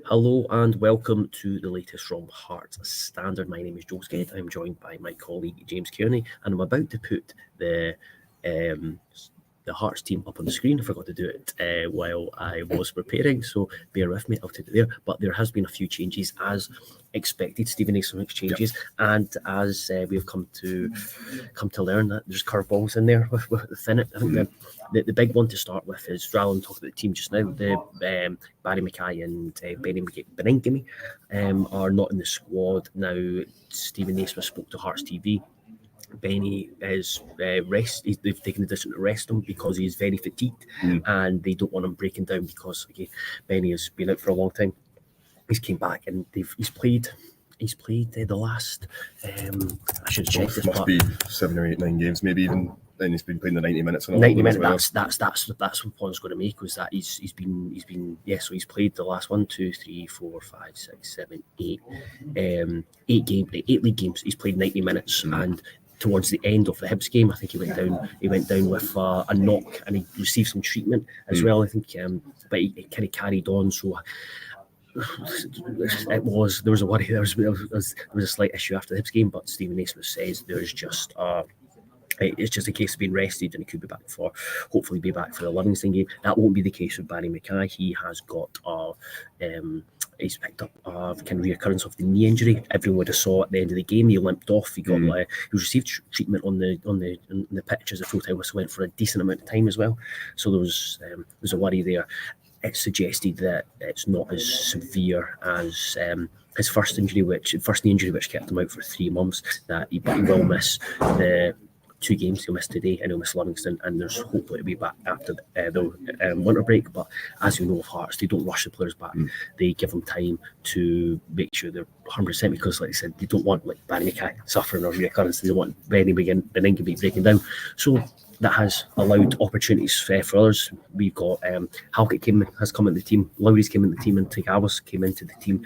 Hello and welcome to the latest from Hearts Standard. My name is Joe Sked. I'm joined by my colleague James Kearney, and I'm about to put um, the Hearts team up on the screen. I forgot to do it while I was preparing, so bear with me. I'll take it there. But there has been a few changes as expected. Steven Naismith changes, and as we have come to learn that there's curveballs in there within it. I think the big one to start with is, rather than talking about the team just now, the Barry McKay and Beni are not in the squad now. Steven Naismith spoke to Hearts TV. Beni is they've taken the decision to rest him because he's very fatigued, and they don't want him breaking down because Beni has been out for a long time. He's came back and he's played the last I should check this, must be 7 or 8, 9 games, maybe even. Then he's been playing the 90 minutes. 90 minutes. Well. That's what I was going to make, was that he's been so he's played the last 1, 2, 3, 4, 5, 6, 7, 8 8 league games. He's played 90 minutes, and towards the end of the Hibs game, I think he went down with a knock, and he received some treatment as well. I think, but he kind of carried on. So there was a worry. There was a slight issue after the Hibs game, but Steven Naismith says there's just it's just a case of being rested, and he could hopefully be back for the Livingston game. That won't be the case with Barry McKay. He has got he's picked up a kind of reoccurrence of the knee injury. Everyone would have saw at the end of the game. He limped off. He got he received treatment on the pitch as a full-time whistle went for a decent amount of time as well. So there's a worry there. It's suggested that it's not as severe as his first knee injury, which kept him out for 3 months. But he will miss the 2 games. He'll miss today and he'll miss Livingston, and there's hopefully to be back after the winter break. But as you know, of Hearts, they don't rush the players back. They give them time to make sure they're 100%, because, like I said, they don't want Barry McKay suffering or reoccurrence. They don't want Beni breaking down. So that has allowed opportunities for others. We've got Halkett has come into the team, Lowry's came into the team, and Tagawa's came into the team.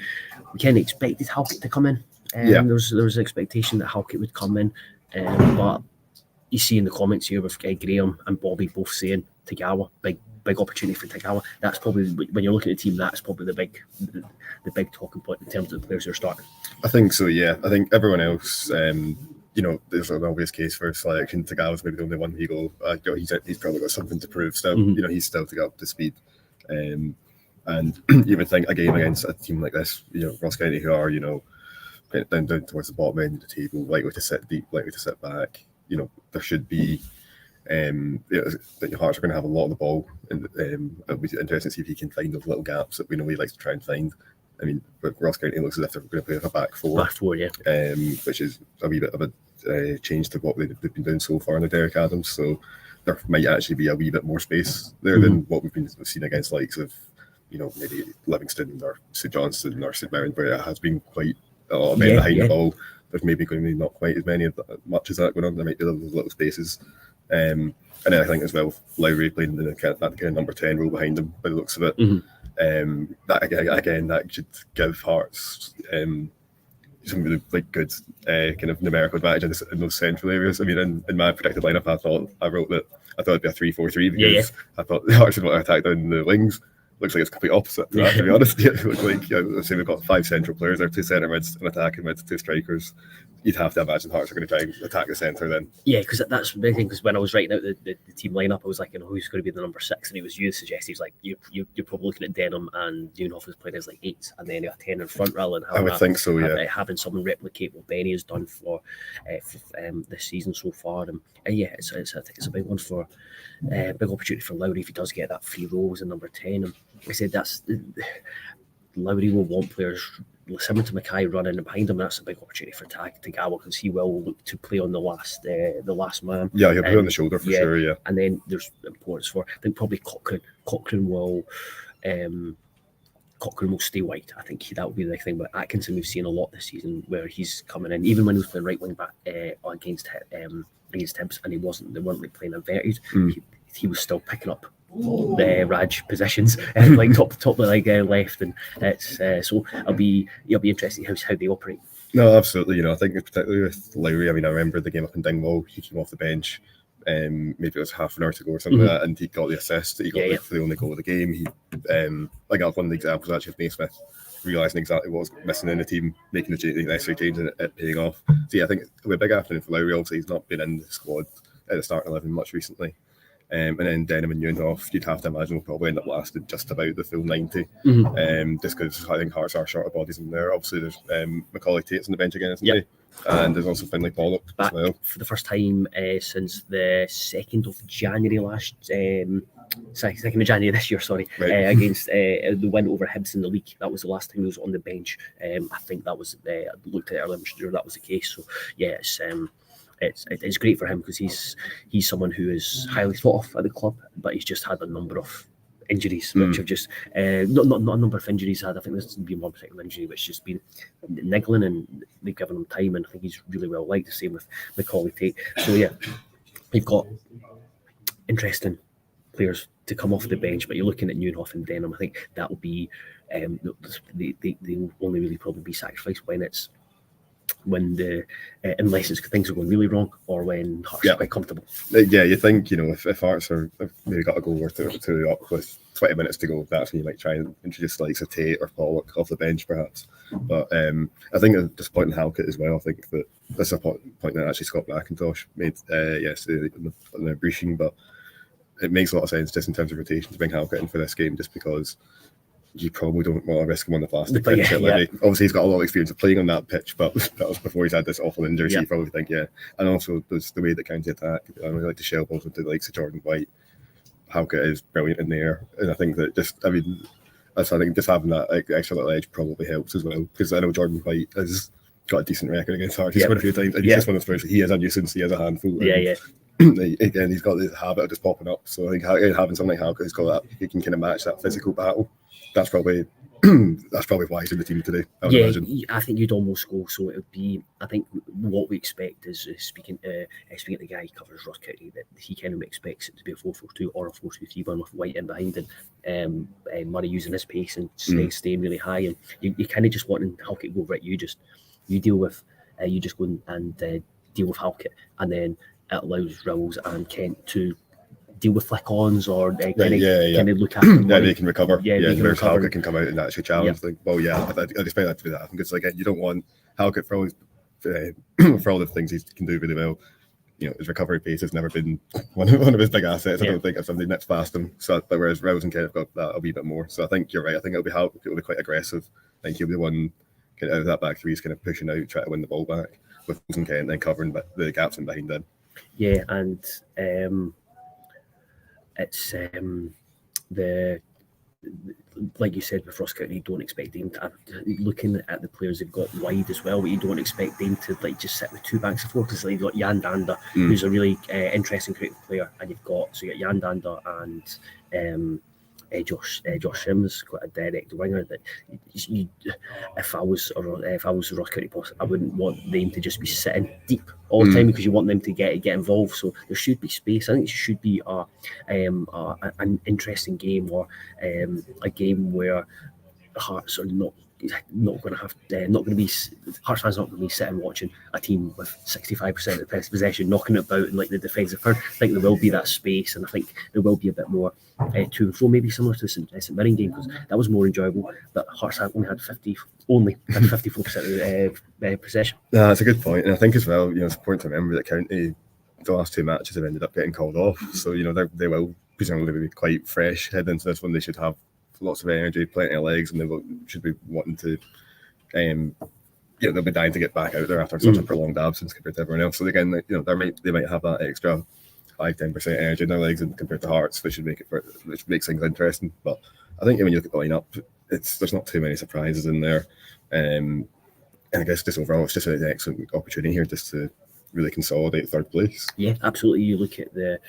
We kind of expected Halkett to come in. There was an expectation that Halkett would come in, but you see in the comments here with Graham and Bobby both saying Tagawa, big opportunity for Tagawa. That's probably, when you're looking at the team, that's probably the big talking point in terms of the players who are starting. I think so, yeah. I think everyone else, there's an obvious case for selection. Tagawa's maybe the only one he go, he's probably got something to prove still. He's still to get up to speed. And you would think a game against a team like this, Ross County, who are, down towards the bottom end of the table, likely to sit deep, likely to sit back. There should be that Hearts are going to have a lot of the ball, and it'll be interesting to see if he can find those little gaps that we know he likes to try and find. I mean, with Ross County, it looks as if they're going to play with a back four, yeah. Which is a wee bit of a change to what they've been doing so far in the Derek Adams. So there might actually be a wee bit more space there than what we've seen against likes of, maybe Livingston or St Johnstone or St Mirren, where it has been quite a lot of men behind the ball. There's maybe going to be not quite as much as that going on. There might be those little spaces. And then I think as well, Lowry playing that kind of number 10 role behind him by the looks of it. That should give Hearts some really good kind of numerical advantage in those central areas. I mean, in my predicted lineup, I wrote that I thought it'd be a 3-4-3 because I thought the Hearts would want to attack down the wings. Looks like it's complete opposite to that, to be honest. It looks like, say we've got 5 central players, there are 2 centre mids, an attacking mid, 2 strikers. You'd have to imagine Hearts are going to try and attack the centre then. Yeah, because that's the big thing. Because when I was writing out the team lineup, I was like, who's going to be the number 6? And it was you suggested. He was like, you're probably looking at Denham and Dunehoff is playing as 8s, and then you have 10 in front rather than I would think so, yeah. Having someone replicate what Beni has done for this season so far. And it's a big one for big opportunity for Lowry if he does get that free role as a number 10. And I said Lowry will want players similar to McKay running behind him. That's a big opportunity for Tagawa, because he will look to play on the last man. Yeah, he'll play on the shoulder for sure. Yeah, and then there's importance for, I think, probably Cochrane will stay wide. I think that will be the thing. But Atkinson, we've seen a lot this season where he's coming in, even when he was playing right wing back against Hibs, and they weren't playing inverted. He was still picking up the Raj positions, like top left, and it's so it'll be interesting how they operate. No, absolutely. I think particularly with Lowry. I mean, I remember the game up in Dingwall. He came off the bench. maybe it was half an hour to go or something like that, and he got the assist. He got for the only goal of the game. He, I got one of the examples actually of Naismith realising exactly what was missing in the team, making the necessary change and it paying off. So yeah, I think it'll be a big afternoon for Lowry. Obviously, he's not been in the squad at the starting 11 much recently. And then Denham and Neuendorf, you'd have to imagine will probably end up lasting just about the full 90. Just because I think Hearts are short of bodies in there. Obviously, there's Macaulay Tate's on the bench again, isn't he? And there's also Finlay Pollock as well. For the first time since the 2nd of January last 2nd of January this year, against the win over Hibs in the league. That was the last time he was on the bench. I think that was I looked at it earlier, I'm sure that was the case. So yeah, it's great for him because he's someone who is highly thought of at the club, but he's just had a number of injuries, which have just not a number of injuries had. I think this would be one particular injury which just been niggling, and they've given him time, and I think he's really well liked. The same with Macaulay Tate. So yeah, they've got interesting players to come off the bench, but you're looking at Neuendorf and Denham. I think that will be they will only really probably be sacrificed unless things are going really wrong or when Hearts are quite comfortable. Yeah, you think, if Hearts have maybe got a goal or two up with 20 minutes to go, that's when you might try and introduce like a Tate or Pollock off the bench perhaps. But I think just pointing Halkett as well, I think that that's a point that actually Scott McIntosh made yesterday in the briefing, but it makes a lot of sense just in terms of rotation to bring Halkett in for this game, just because you probably don't want to risk him on the plastic pitch. Obviously, he's got a lot of experience of playing on that pitch, but that was before he's had this awful injury. So you probably think, and also there's the way that county attack. I really like to shell balls into the likes of Jordan White. Halkett is brilliant in the air, and I think that just having that extra little edge probably helps as well, because I know Jordan White has got a decent record against Hearts. He's scored a few times, and he's just one of those players. He is a nuisance. He has a handful. Again, he's got the habit of just popping up. So I think having something like Halkett who's got that, he can kind of match that physical battle. That's probably why he's in the team today. I think you'd almost go. So it would be. I think what we expect is speaking to the guy who covers Ross County, that he kind of expects it to be a 4-4-2 or a 4-2-3-1 with White in behind and Murray using his pace and staying really high. And you kind of just wanting Halkett go right. You deal with you just go and deal with Halkett, and then it allows Rowles and Kent to deal with flick-ons or kind of look at them. They can recover. Whereas Halkett can come out and actually challenge. I'd expect that to be that. Because again, you don't want Halkett for all the things he can do really well. His recovery pace has never been one of his big assets. I don't think if somebody nips past him. So, but whereas Rowles and Kent have got that a wee bit more. So I think you're right. I think it'll be Halkett. It'll be quite aggressive. I think he'll be the one kind of out of that back three is kind of pushing out, trying to win the ball back, with Rowles and Kent then covering the gaps in behind them. Yeah, and it's like you said with Ross County, you don't expect them to. Looking at the players they've got wide as well, but you don't expect them to just sit with two banks of four, because you've got Jan Danda, who's a really interesting creative player, and you've got Jan Danda and Josh Sims, quite a direct winger. That if I was the Ross County boss, I wouldn't want them to just be sitting deep all the time, because you want them to get involved. So there should be space. I think it should be an interesting game, or a game where the Hearts are not going to be Hearts fans not going to be sitting watching a team with 65% of the possession knocking it about in like the defensive third. I think there will be that space, and I think there will be a bit more to and fro, maybe similar to the St Mirren game, because that was more enjoyable. But Hearts only had 54% of the possession. That's a good point, and I think as well, it's important to remember that County, the last two matches have ended up getting called off. So they will presumably be quite fresh heading into this one. They should have lots of energy, plenty of legs, and they should be wanting to they'll be dying to get back out there after such a prolonged absence compared to everyone else. So again, they might have that extra 5-10% energy in their legs, and compared to Hearts, which makes things interesting. But I think when you look at the lineup, there's not too many surprises in there, and I guess just overall it's just an excellent opportunity here just to really consolidate third place. Yeah, absolutely. You look at the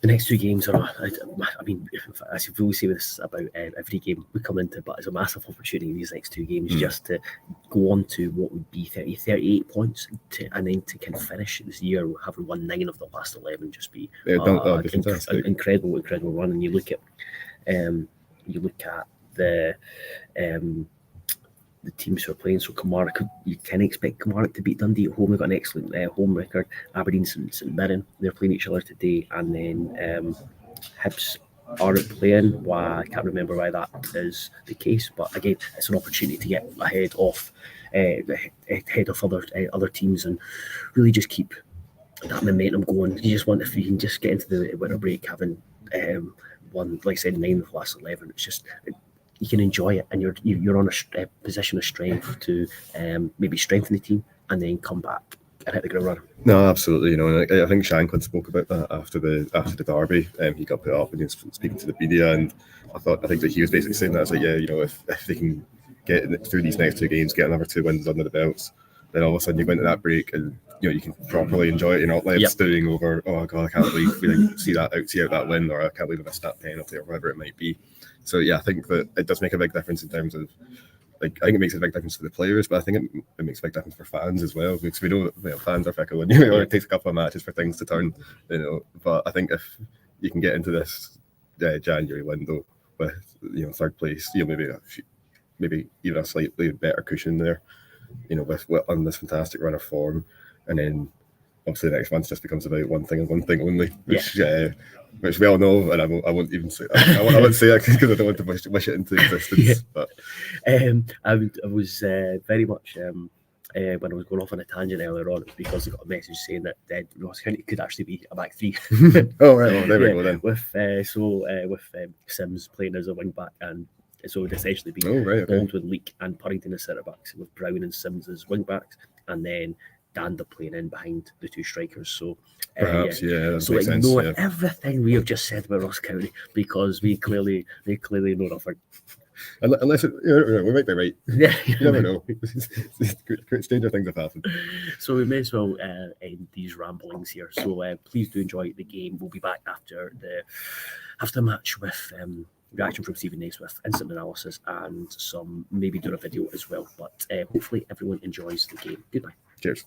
next two games are, I mean, as we always say this about every game we come into, but it's a massive opportunity in these next two games just to go on to what would be 38 points, and then to kind of finish this year having won 9 of the last 11, just be incredible run. And you look at the the teams who are playing. So Kilmarnock, you can expect Kilmarnock to beat Dundee at home. They've got an excellent home record. Aberdeen, St Mirren, they're playing each other today, and then Hibs aren't playing. Why, I can't remember why that is the case, but again, it's an opportunity to get ahead of other teams and really just keep that momentum going. You just want, if you can just get into the winter break having won, like I said, 9 of the last 11, it's just, you can enjoy it, and you're on a position of strength to maybe strengthen the team and then come back and hit the ground running. No, absolutely. And I think Shankland spoke about that after the derby. He got put up and he was speaking to the media, and I think that he was basically saying that as if they can get through these next 2 games, get another 2 wins under the belts, then all of a sudden you go into that break and you can properly enjoy it. You're not left stewing over, oh god, I can't believe we didn't see out that win, or I can't believe I missed that penalty, or whatever it might be. So I think that it does make a big difference in terms of, I think it makes a big difference for the players, but I think it makes a big difference for fans as well, because we know fans are fickle, and it takes a couple of matches for things to turn. But I think if you can get into this January window with 3rd place, maybe even a slightly better cushion there, with on this fantastic run of form, and then obviously the next month just becomes about one thing and one thing only, which we all know, and I won't even say I won't say that because I don't want to wish it into existence. But I was very much when I was going off on a tangent earlier on, it was because I got a message saying that Ross County could actually be a back 3. Oh right, well there we go then. With Sims playing as a wing back, and so it would essentially be Baldwin, Leake, and Purrington as centre backs, with Brown and Sims as wing backs, and then Danda playing in behind the 2 strikers. So perhaps, that so makes sense. Ignore everything we have just said about Ross County, because they clearly know nothing. Unless we might be right. Yeah, you never know. Stranger things have happened. So we may as well end these ramblings here. So please do enjoy the game. We'll be back after the match with reaction from Steven Naismith, instant analysis, and some maybe doing a video as well. But hopefully everyone enjoys the game. Goodbye. Cheers.